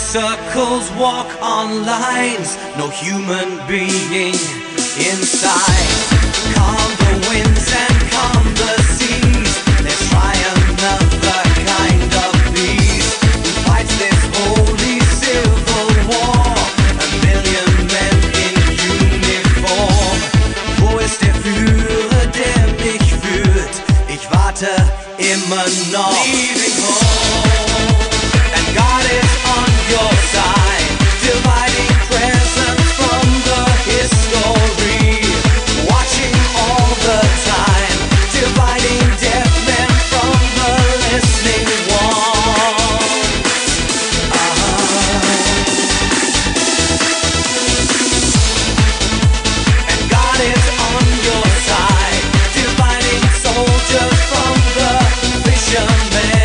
circles, walk on lines, no human being inside. Calm the winds and calm the seas. Let's try another kind of peace. Who fights this holy civil war? A million men in uniform. Wo ist der Führer, der mich führt? Ich warte immer noch. Leaving home, and God is on your side, dividing present from the history, watching all the time, dividing deaf men from the listening ones. And God is on your side, dividing soldiers from the fishermen.